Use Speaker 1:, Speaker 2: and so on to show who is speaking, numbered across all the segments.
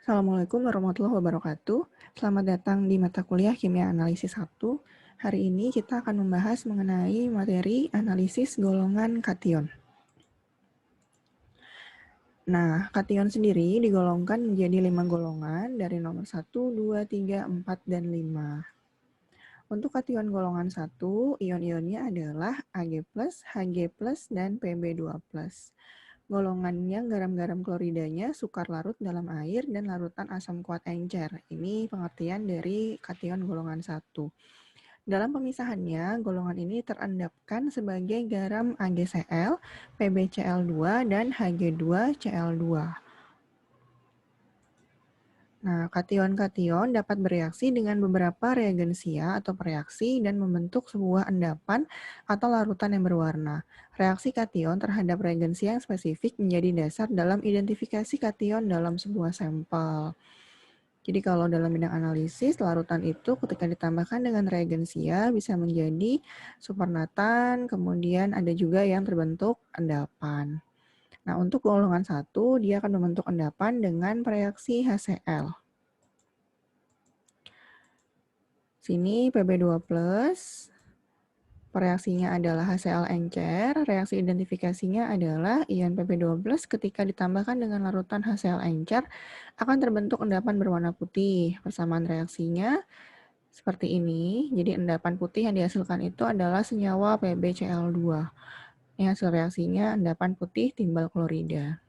Speaker 1: Assalamualaikum warahmatullahi wabarakatuh. Selamat datang di mata kuliah Kimia Analisis 1. Hari ini kita akan membahas mengenai materi analisis golongan kation. Nah, kation sendiri digolongkan menjadi 5 golongan dari nomor 1, 2, 3, 4, dan 5. Untuk kation golongan 1, ion-ionnya adalah Ag+, Hg+, dan Pb2+. Golongannya garam-garam kloridanya sukar larut dalam air dan larutan asam kuat encer. Ini pengertian dari kation golongan 1. Dalam pemisahannya, golongan ini terendapkan sebagai garam AgCl, PbCl2, dan Hg2Cl2. Nah, kation-kation dapat bereaksi dengan beberapa reagensia atau reaksi dan membentuk sebuah endapan atau larutan yang berwarna. Reaksi kation terhadap reagensia yang spesifik menjadi dasar dalam identifikasi kation dalam sebuah sampel. Jadi kalau dalam bidang analisis, larutan itu ketika ditambahkan dengan reagensia bisa menjadi supernatan, kemudian ada juga yang terbentuk endapan. Nah, untuk golongan 1, dia akan membentuk endapan dengan reaksi HCl. Sini Pb2+, reaksinya adalah HCl encer, reaksi identifikasinya adalah ion Pb2+ ketika ditambahkan dengan larutan HCl encer akan terbentuk endapan berwarna putih. Persamaan reaksinya seperti ini, jadi endapan putih yang dihasilkan itu adalah senyawa PbCl2. Ini hasil reaksinya endapan putih timbal klorida.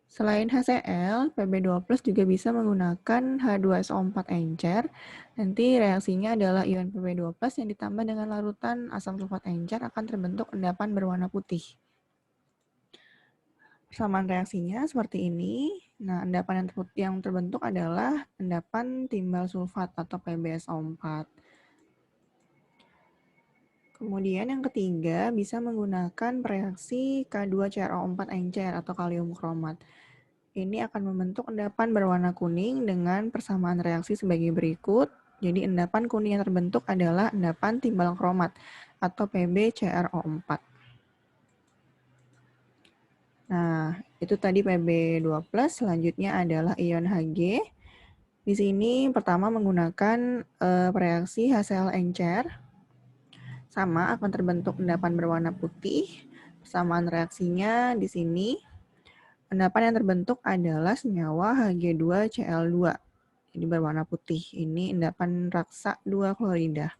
Speaker 1: Selain HCl, Pb2+ juga bisa menggunakan H2SO4 encer. Nanti reaksinya adalah ion Pb2+ yang ditambah dengan larutan asam sulfat encer akan terbentuk endapan berwarna putih. Persamaan reaksinya seperti ini. Nah, endapan yang terbentuk adalah endapan timbal sulfat atau PbSO4. Kemudian yang ketiga bisa menggunakan reaksi K2CrO4 encer atau kalium kromat. Ini akan membentuk endapan berwarna kuning dengan persamaan reaksi sebagai berikut. Jadi endapan kuning yang terbentuk adalah endapan timbal kromat atau PbCrO4. Nah, itu tadi Pb2+, selanjutnya adalah ion Hg. Di sini pertama menggunakan reaksi HCl encer. Sama akan terbentuk endapan berwarna putih. Persamaan reaksinya di sini. Endapan yang terbentuk adalah senyawa Hg2Cl2. Jadi berwarna putih. Ini endapan raksa 2 klorida.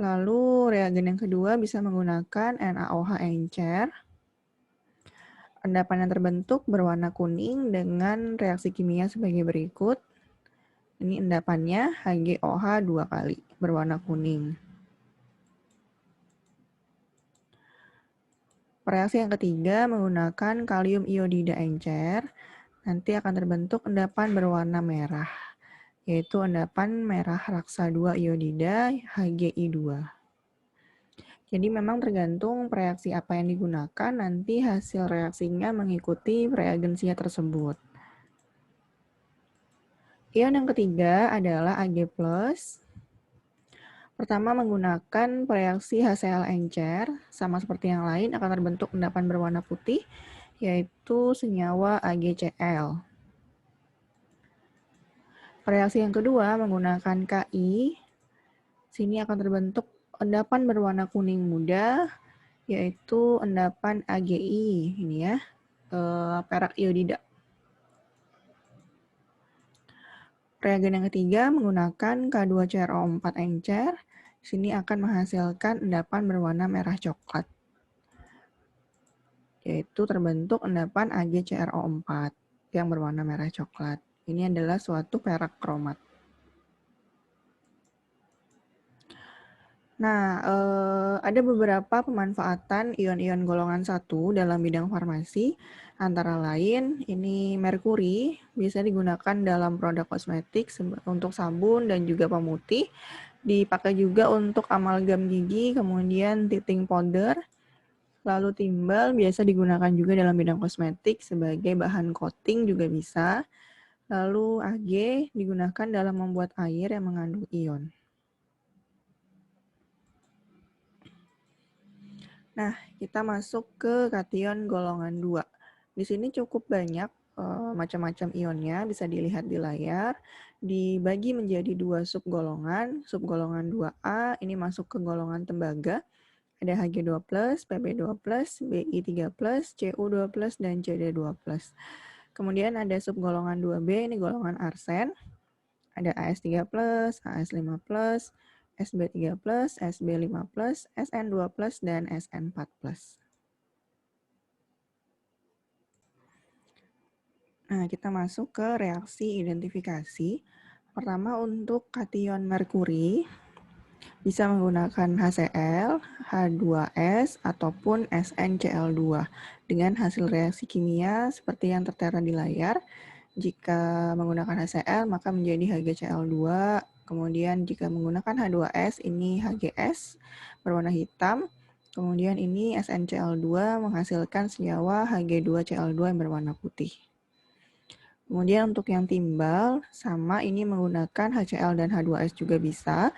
Speaker 1: Lalu reagen yang kedua bisa menggunakan NaOH encer. Endapan yang terbentuk berwarna kuning dengan reaksi kimia sebagai berikut. Ini endapannya HgOH 2 kali berwarna kuning. Reaksi yang ketiga menggunakan kalium iodida encer, nanti akan terbentuk endapan berwarna merah, yaitu endapan merah raksa 2 iodida HgI2. Jadi memang tergantung reaksi apa yang digunakan, nanti hasil reaksinya mengikuti reagensia tersebut. Ion yang ketiga adalah Ag+. Pertama menggunakan reaksi HCl encer, sama seperti yang lain akan terbentuk endapan berwarna putih, yaitu senyawa AgCl. Reaksi yang kedua menggunakan Ki, sini akan terbentuk endapan berwarna kuning muda, yaitu endapan Agi, ini ya, perak iodida. Reagen yang ketiga menggunakan K2CrO4 encer, sini akan menghasilkan endapan berwarna merah coklat, yaitu terbentuk endapan AgCrO4 yang berwarna merah coklat. Ini adalah suatu perak kromat. Nah, ada beberapa pemanfaatan ion-ion golongan 1 dalam bidang farmasi, antara lain ini merkuri bisa digunakan dalam produk kosmetik untuk sabun dan juga pemutih, dipakai juga untuk amalgam gigi, kemudian titing powder, lalu timbal biasa digunakan juga dalam bidang kosmetik sebagai bahan coating juga bisa, lalu Ag digunakan dalam membuat air yang mengandung ion. Nah, kita masuk ke kation golongan 2. Di sini cukup banyak macam-macam ionnya, bisa dilihat di layar. Dibagi menjadi 2 subgolongan. Subgolongan 2A ini masuk ke golongan tembaga. Ada Hg2+, Pb2+, Bi3+, Cu2+, dan Cd2+. Kemudian ada subgolongan 2B, ini golongan arsen. Ada As3+, As5+, Sb3+, Sb5+, Sn2+, dan Sn4+. Nah, kita masuk ke reaksi identifikasi. Pertama untuk kation merkuri, bisa menggunakan HCl, H2S, ataupun SnCl2 dengan hasil reaksi kimia seperti yang tertera di layar. Jika menggunakan HCl, maka menjadi HgCl2. Kemudian jika menggunakan H2S, ini HGS berwarna hitam. Kemudian ini SnCl2 menghasilkan senyawa Hg2Cl2 yang berwarna putih. Kemudian untuk yang timbal, sama ini menggunakan HCl dan H2S juga bisa.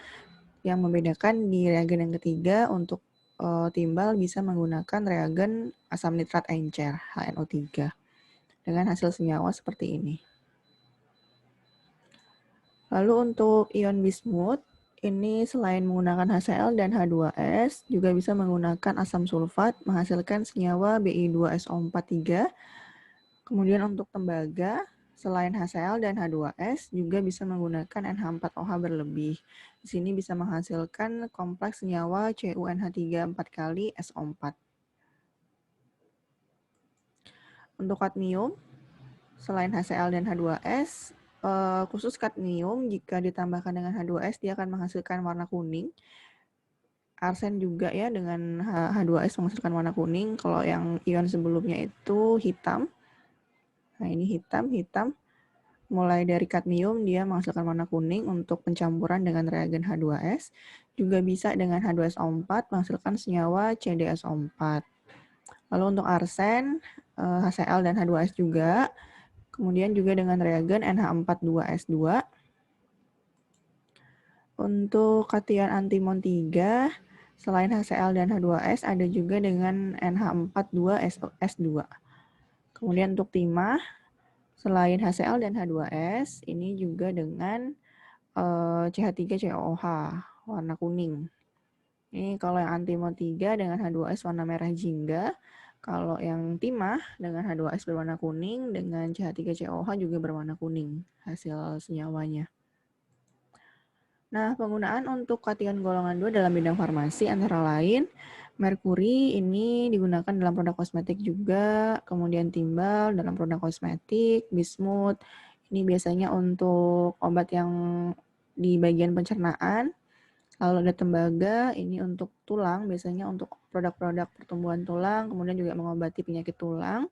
Speaker 1: Yang membedakan di reagen yang ketiga, untuk timbal bisa menggunakan reagen asam nitrat encer, HNO3, dengan hasil senyawa seperti ini. Lalu untuk ion bismut, ini selain menggunakan HCl dan H2S, juga bisa menggunakan asam sulfat, menghasilkan senyawa Bi2SO43. Kemudian untuk tembaga, selain HCl dan H2S, juga bisa menggunakan NH4OH berlebih. Di sini bisa menghasilkan kompleks senyawa CuNH3 4 kali SO4. Untuk kadmium, selain HCl dan H2S, khusus kadmium jika ditambahkan dengan H2S, dia akan menghasilkan warna kuning. Arsen juga ya, dengan H2S menghasilkan warna kuning. Kalau yang ion sebelumnya itu hitam. Nah, ini hitam. Mulai dari kadmium, dia menghasilkan warna kuning untuk pencampuran dengan reagen H2S. Juga bisa dengan H2SO4 menghasilkan senyawa CdSO4. Lalu untuk arsen, HCl dan H2S juga. Kemudian juga dengan reagen NH42S2. Untuk kation antimon 3, selain HCl dan H2S, ada juga dengan NH42S2. Kemudian untuk timah, selain HCl dan H2S, ini juga dengan CH3COOH warna kuning. Ini kalau yang antimon 3 dengan H2S warna merah jingga. Kalau yang timah dengan H2S berwarna kuning, dengan CH3COOH juga berwarna kuning hasil senyawanya. Nah, penggunaan untuk kation golongan 2 dalam bidang farmasi antara lain merkuri ini digunakan dalam produk kosmetik juga, kemudian timbal dalam produk kosmetik, bismut ini biasanya untuk obat yang di bagian pencernaan. Lalu ada tembaga, ini untuk tulang, biasanya untuk produk-produk pertumbuhan tulang, kemudian juga mengobati penyakit tulang.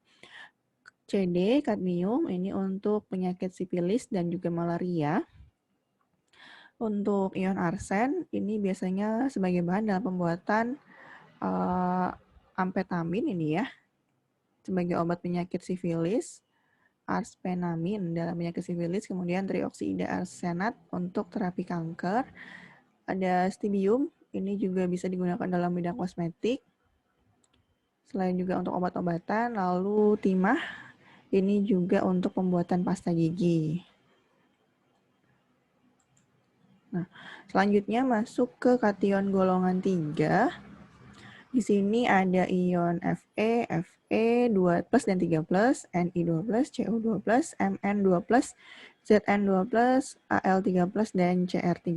Speaker 1: CD, kadmium, ini untuk penyakit sifilis dan juga malaria. Untuk ion arsen, ini biasanya sebagai bahan dalam pembuatan amfetamin ini ya, sebagai obat penyakit sifilis, arspenamin dalam penyakit sifilis, kemudian trioksida arsenat untuk terapi kanker. Ada stibium, ini juga bisa digunakan dalam bidang kosmetik. Selain juga untuk obat-obatan, lalu timah, ini juga untuk pembuatan pasta gigi. Nah, selanjutnya masuk ke kation golongan 3. Di sini ada ion Fe, 2+ dan 3+, Ni2+, Cu2+, Mn2+, Zn2+, Al3+, dan Cr3+.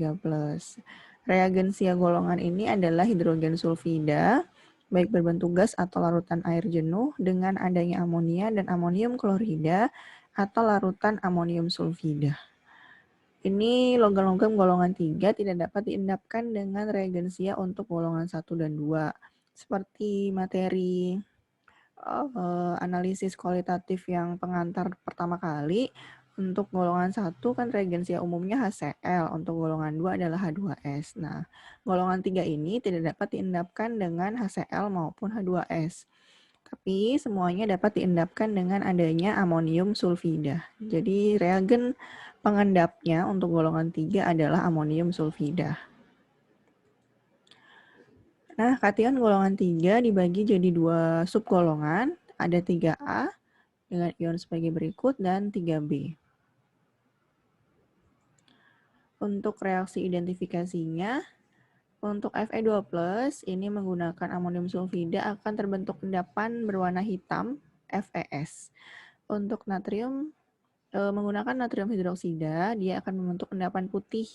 Speaker 1: Reagensia golongan ini adalah hidrogen sulfida, baik berbentuk gas atau larutan air jenuh dengan adanya amonia dan amonium klorida atau larutan amonium sulfida. Ini logam-logam golongan 3 tidak dapat diendapkan dengan reagensia untuk golongan 1 dan 2. Seperti materi analisis kualitatif yang pengantar pertama kali, untuk golongan 1 kan reagensia umumnya HCl, untuk golongan 2 adalah H2S. Nah, golongan 3 ini tidak dapat diendapkan dengan HCl maupun H2S. Tapi semuanya dapat diendapkan dengan adanya amonium sulfida. Jadi reagen pengendapnya untuk golongan 3 adalah amonium sulfida. Nah, kation golongan 3 dibagi jadi 2 subgolongan, ada 3A dengan ion sebagai berikut dan 3B. Untuk reaksi identifikasinya, untuk Fe2+, ini menggunakan amonium sulfida akan terbentuk endapan berwarna hitam, FeS. Untuk natrium, menggunakan natrium hidroksida, dia akan membentuk endapan putih.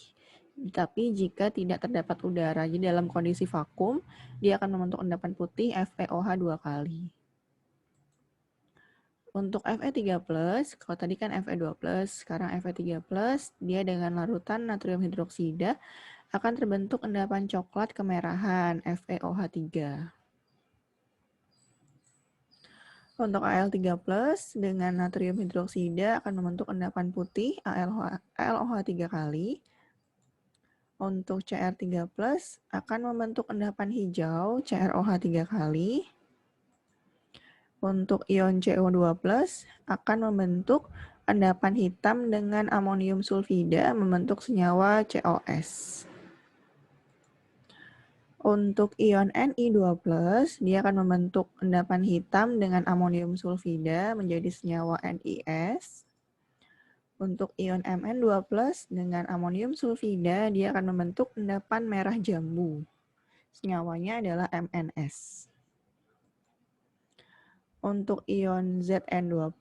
Speaker 1: Tapi jika tidak terdapat udara, jadi dalam kondisi vakum, dia akan membentuk endapan putih FeOH 2 kali. Untuk Fe3+, kalau tadi kan Fe2+, sekarang Fe3+, dia dengan larutan natrium hidroksida akan terbentuk endapan coklat kemerahan, FeOH3. Untuk Al3+, dengan natrium hidroksida akan membentuk endapan putih, AlOH 3 kali. Untuk Cr3+, akan membentuk endapan hijau, CrOH 3 kali. Untuk ion CO2+, akan membentuk endapan hitam dengan amonium sulfida membentuk senyawa COS. Untuk ion Ni2+, dia akan membentuk endapan hitam dengan amonium sulfida menjadi senyawa NiS. Untuk ion Mn2+, dengan amonium sulfida, dia akan membentuk endapan merah jambu. Senyawanya adalah MnS. Untuk ion Zn2+,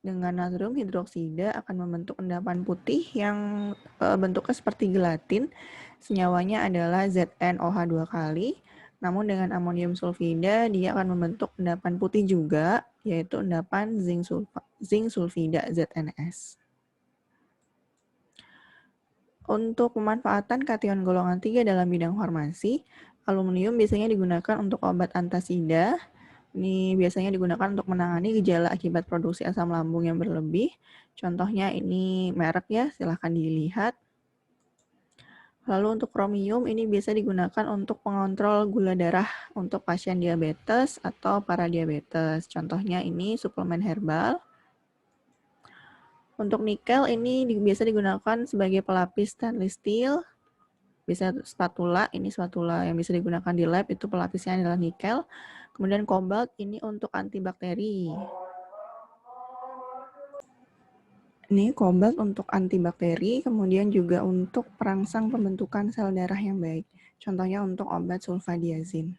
Speaker 1: dengan natrium hidroksida akan membentuk endapan putih yang bentuknya seperti gelatin. Senyawanya adalah ZnOH 2 kali. Namun dengan amonium sulfida dia akan membentuk endapan putih juga, yaitu endapan zinc sulfida ZnS. Untuk pemanfaatan kation golongan 3 dalam bidang farmasi, aluminium biasanya digunakan untuk obat antasida. Ini biasanya digunakan untuk menangani gejala akibat produksi asam lambung yang berlebih. Contohnya ini merek ya, silahkan dilihat. Lalu untuk kromium ini biasa digunakan untuk pengontrol gula darah untuk pasien diabetes atau para diabetes. Contohnya ini suplemen herbal. Untuk nikel ini biasa digunakan sebagai pelapis stainless steel. Bisa spatula, ini spatula yang bisa digunakan di lab, itu pelapisnya adalah nikel. Kemudian kobalt ini untuk antibakteri. Ini kobalt untuk antibakteri, kemudian juga untuk perangsang pembentukan sel darah yang baik. Contohnya untuk obat sulfadiazin.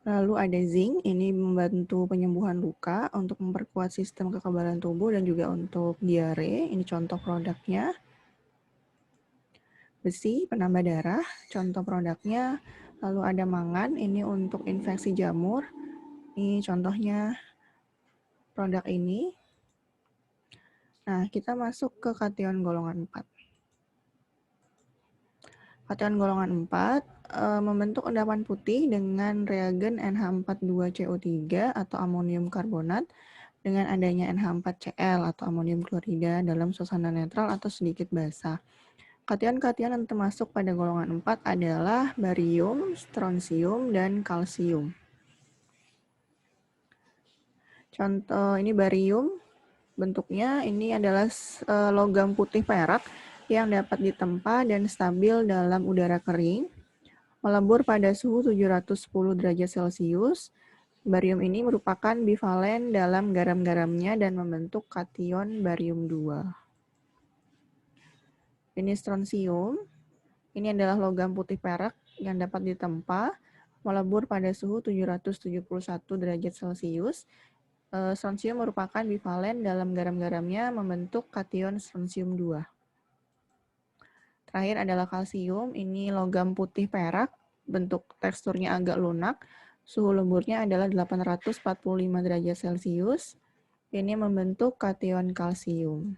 Speaker 1: Lalu ada zinc, ini membantu penyembuhan luka, untuk memperkuat sistem kekebalan tubuh dan juga untuk diare. Ini contoh produknya. Besi, penambah darah, contoh produknya. Lalu ada mangan, ini untuk infeksi jamur. Ini contohnya produk ini. Nah, kita masuk ke kation golongan 4. Kation golongan 4 membentuk endapan putih dengan reagen NH42CO3 atau amonium karbonat dengan adanya NH4Cl atau amonium klorida dalam suasana netral atau sedikit basah. Kation-kation yang termasuk pada golongan 4 adalah barium, strontium, dan kalsium. Contoh ini barium, bentuknya ini adalah logam putih perak yang dapat ditempa dan stabil dalam udara kering, melebur pada suhu 710 derajat Celcius. Barium ini merupakan bivalen dalam garam-garamnya dan membentuk kation barium 2. Ini strontium. Ini adalah logam putih perak yang dapat ditempa, melebur pada suhu 771 derajat Celcius. Strontium merupakan bivalen dalam garam-garamnya membentuk kation strontium 2. Terakhir adalah kalsium, ini logam putih perak, bentuk teksturnya agak lunak, suhu leburnya adalah 845 derajat Celcius. Ini membentuk kation kalsium.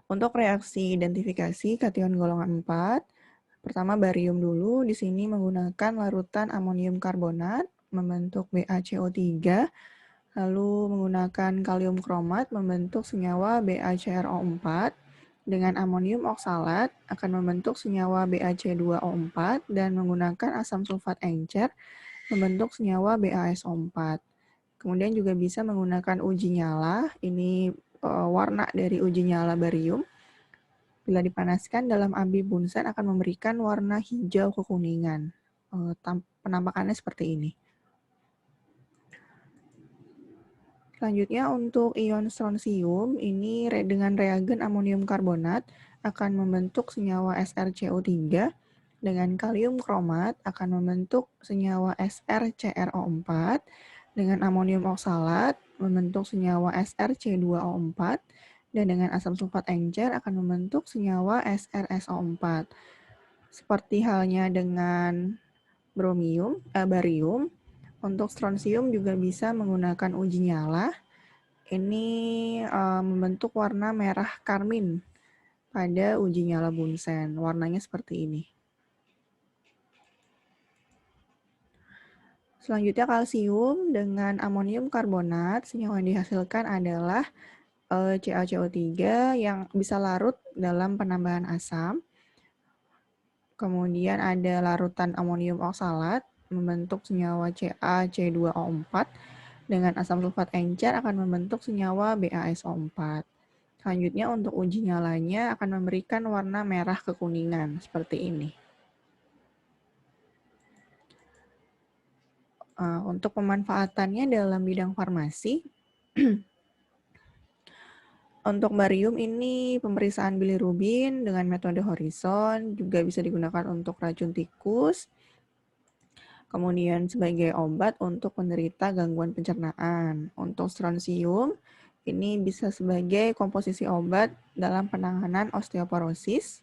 Speaker 1: Untuk reaksi identifikasi kation golongan 4, pertama barium dulu, di sini menggunakan larutan amonium karbonat membentuk BaCO3, lalu menggunakan kalium kromat membentuk senyawa BaCrO4, dengan amonium oksalat akan membentuk senyawa BaC2O4 dan menggunakan asam sulfat encer membentuk senyawa BaSO4. Kemudian juga bisa menggunakan uji nyala, ini warna dari uji nyala barium. Bila dipanaskan dalam api bunsen akan memberikan warna hijau kekuningan. Penampakannya seperti ini. Selanjutnya untuk ion strontium, ini dengan reagen amonium karbonat akan membentuk senyawa SrCO3, dengan kalium kromat akan membentuk senyawa SrCrO4, dengan amonium oksalat membentuk senyawa SrC2O4, dan dengan asam sulfat encer akan membentuk senyawa SrSO4. Seperti halnya dengan barium, untuk strontium juga bisa menggunakan uji nyala. Ini membentuk warna merah karmin pada uji nyala Bunsen. Warnanya seperti ini. Selanjutnya kalsium dengan amonium karbonat, senyawa yang dihasilkan adalah CaCO3 yang bisa larut dalam penambahan asam. Kemudian ada larutan amonium oksalat membentuk senyawa CaC2O4, dengan asam sulfat encer akan membentuk senyawa BaSO4. Selanjutnya untuk uji nyalanya akan memberikan warna merah kekuningan seperti ini. Untuk pemanfaatannya dalam bidang farmasi, untuk barium ini pemeriksaan bilirubin dengan metode horizon, juga bisa digunakan untuk racun tikus, kemudian sebagai obat untuk penderita gangguan pencernaan. Untuk strontium, ini bisa sebagai komposisi obat dalam penanganan osteoporosis,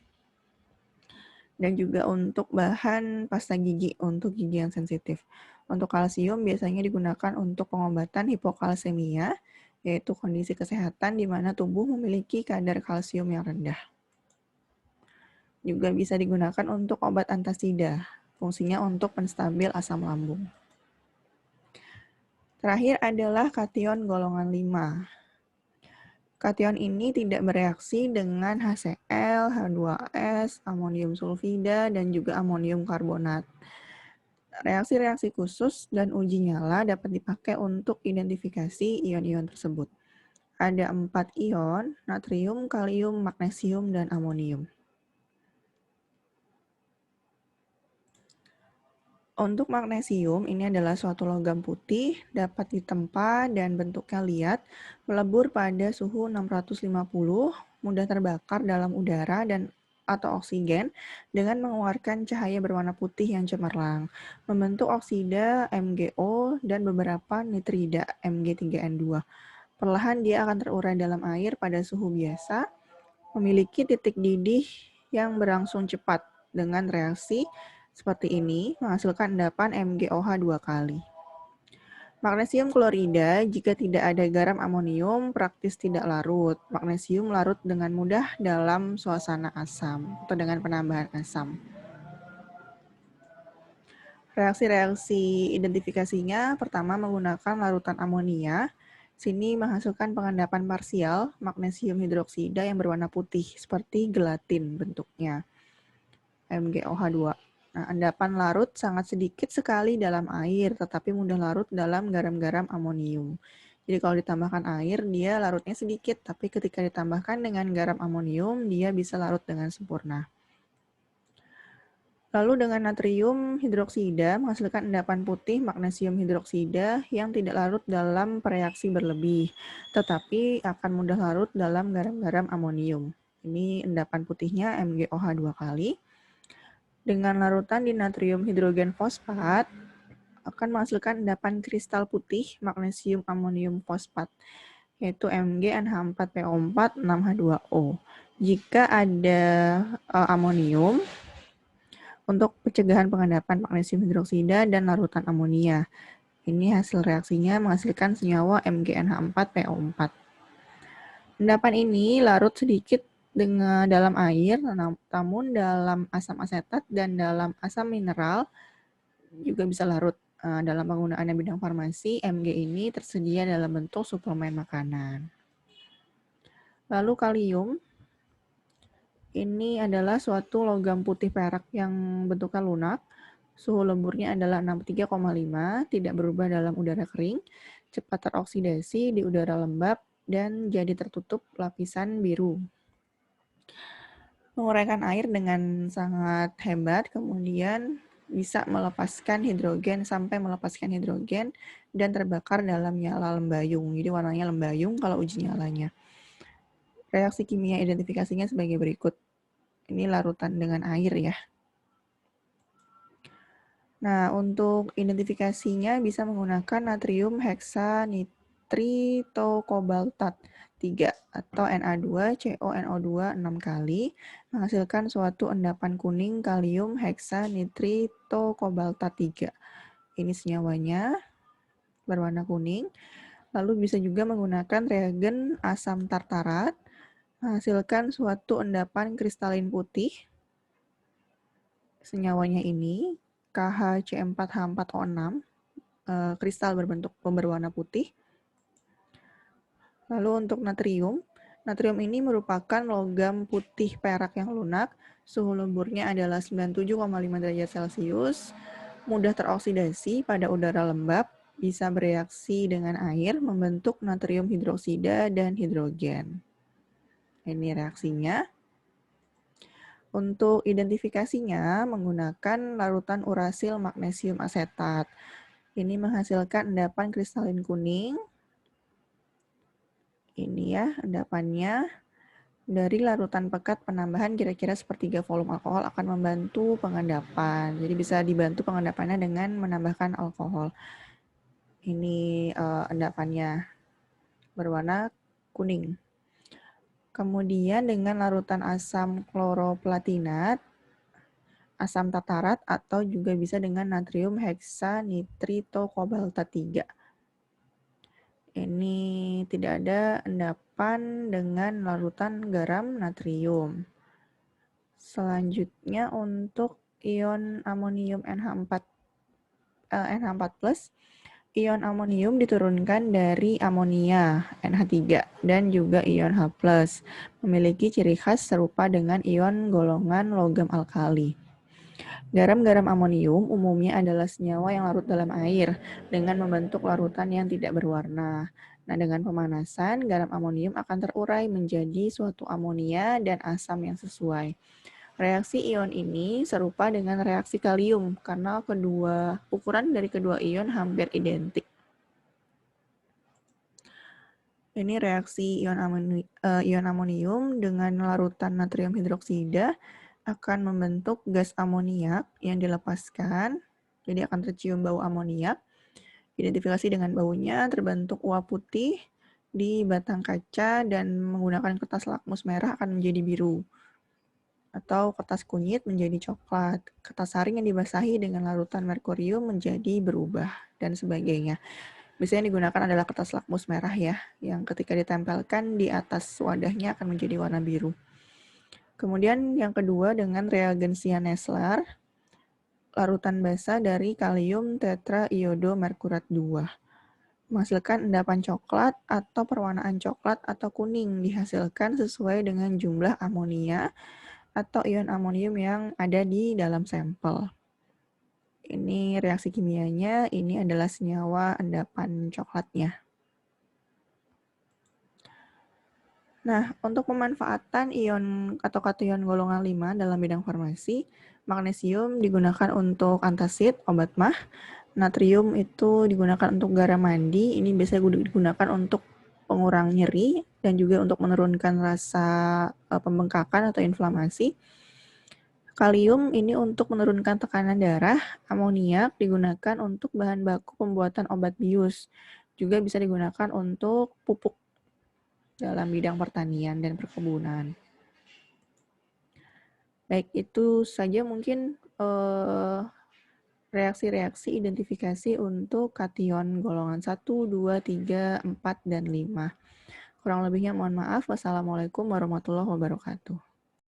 Speaker 1: dan juga untuk bahan pasta gigi untuk gigi yang sensitif. Untuk kalsium biasanya digunakan untuk pengobatan hipokalsemia, yaitu kondisi kesehatan di mana tubuh memiliki kadar kalsium yang rendah. Juga bisa digunakan untuk obat antasida, fungsinya untuk penstabil asam lambung. Terakhir adalah kation golongan 5. Kation ini tidak bereaksi dengan HCl, H2S, amonium sulfida, dan juga amonium karbonat. Reaksi-reaksi khusus dan uji nyala dapat dipakai untuk identifikasi ion-ion tersebut. Ada 4 ion, natrium, kalium, magnesium, dan amonium. Untuk magnesium, ini adalah suatu logam putih, dapat ditempa dan bentuknya liat, melebur pada suhu 650, mudah terbakar dalam udara dan atau oksigen dengan mengeluarkan cahaya berwarna putih yang cemerlang, membentuk oksida MgO dan beberapa nitrida Mg3N2. Perlahan dia akan terurai dalam air pada suhu biasa, memiliki titik didih yang berangsung cepat dengan reaksi seperti ini menghasilkan endapan MgOH 2 kali. Magnesium klorida, jika tidak ada garam amonium, praktis tidak larut. Magnesium larut dengan mudah dalam suasana asam atau dengan penambahan asam. Reaksi-reaksi identifikasinya pertama menggunakan larutan amonia. Sini menghasilkan pengendapan parsial magnesium hidroksida yang berwarna putih seperti gelatin bentuknya. MgOH 2. Nah, endapan larut sangat sedikit sekali dalam air, tetapi mudah larut dalam garam-garam amonium. Jadi kalau ditambahkan air, dia larutnya sedikit, tapi ketika ditambahkan dengan garam amonium, dia bisa larut dengan sempurna. Lalu dengan natrium hidroksida menghasilkan endapan putih magnesium hidroksida yang tidak larut dalam reaksi berlebih, tetapi akan mudah larut dalam garam-garam amonium. Ini endapan putihnya MgOH 2 kali. Dengan larutan di natrium hidrogen fosfat akan menghasilkan endapan kristal putih magnesium amonium fosfat, yaitu MgNH4PO4 6H2O. Jika ada amonium, untuk pencegahan pengendapan magnesium hidroksida dan larutan amonia. Ini hasil reaksinya menghasilkan senyawa MgNH4PO4. Endapan ini larut sedikit dengan dalam air, namun dalam asam asetat dan dalam asam mineral juga bisa larut. Dalam penggunaan bidang farmasi, Mg ini tersedia dalam bentuk suplemen makanan. Lalu kalium, ini adalah suatu logam putih perak yang bentuknya lunak. Suhu leburnya adalah 63,5, tidak berubah dalam udara kering, cepat teroksidasi di udara lembab, dan jadi tertutup lapisan biru. Menguraikan air dengan sangat hebat, kemudian bisa melepaskan hidrogen sampai melepaskan hidrogen dan terbakar dalam nyala lembayung. Jadi warnanya lembayung kalau uji nyalanya. Reaksi kimia identifikasinya sebagai berikut. Ini larutan dengan air ya. Nah, untuk identifikasinya bisa menggunakan natrium hexanitritokobaltat 3 atau Na2CONO2 6 kali menghasilkan suatu endapan kuning kalium hexanitritokobaltat 3. Ini senyawanya berwarna kuning. Lalu bisa juga menggunakan reagen asam tartarat menghasilkan suatu endapan kristalin putih. Senyawanya ini KHC4H4O6, kristal berwarna putih. Lalu untuk natrium, natrium ini merupakan logam putih perak yang lunak, suhu leburnya adalah 97,5 derajat Celcius, mudah teroksidasi pada udara lembab, bisa bereaksi dengan air, membentuk natrium hidroksida dan hidrogen. Ini reaksinya. Untuk identifikasinya menggunakan larutan urasil magnesium asetat. Ini menghasilkan endapan kristalin kuning. Ini ya endapannya. Dari larutan pekat penambahan kira-kira sepertiga volume alkohol akan membantu pengendapan. Jadi bisa dibantu pengendapannya dengan menambahkan alkohol. Ini endapannya berwarna kuning. Kemudian dengan larutan asam kloroplatinat, asam tartarat atau juga bisa dengan natrium hexanitritokobaltat 3. Ini tidak ada endapan dengan larutan garam natrium. Selanjutnya untuk ion amonium NH4+, ion amonium diturunkan dari amonia NH3 dan juga ion H+, memiliki ciri khas serupa dengan ion golongan logam alkali. Garam-garam amonium umumnya adalah senyawa yang larut dalam air dengan membentuk larutan yang tidak berwarna. Nah, dengan pemanasan, garam amonium akan terurai menjadi suatu amonia dan asam yang sesuai. Reaksi ion ini serupa dengan reaksi kalium karena ukuran dari kedua ion hampir identik. Ini reaksi ion amonium dengan larutan natrium hidroksida akan membentuk gas amoniak yang dilepaskan. Jadi akan tercium bau amoniak. Identifikasi dengan baunya terbentuk uap putih di batang kaca dan menggunakan kertas lakmus merah akan menjadi biru. Atau kertas kunyit menjadi coklat, kertas saring yang dibasahi dengan larutan merkurium menjadi berubah, dan sebagainya. Biasanya yang digunakan adalah kertas lakmus merah ya, yang ketika ditempelkan di atas wadahnya akan menjadi warna biru. Kemudian yang kedua dengan reagen cyaneslar, larutan basa dari kalium tetraiodomerkurat 2. Menghasilkan endapan coklat atau perwarnaan coklat atau kuning dihasilkan sesuai dengan jumlah amonia atau ion amonium yang ada di dalam sampel. Ini reaksi kimianya, ini adalah senyawa endapan coklatnya. Nah, untuk pemanfaatan ion atau kation golongan 5 dalam bidang farmasi, magnesium digunakan untuk antasid, obat mah, natrium itu digunakan untuk garam mandi, ini biasanya digunakan untuk pengurang nyeri dan juga untuk menurunkan rasa pembengkakan atau inflamasi. Kalium ini untuk menurunkan tekanan darah, amoniak digunakan untuk bahan baku pembuatan obat bius. Juga bisa digunakan untuk pupuk dalam bidang pertanian dan perkebunan. Baik, itu saja mungkin reaksi-reaksi identifikasi untuk kation golongan 1, 2, 3, 4, dan 5. Kurang lebihnya mohon maaf. Wassalamualaikum warahmatullahi wabarakatuh.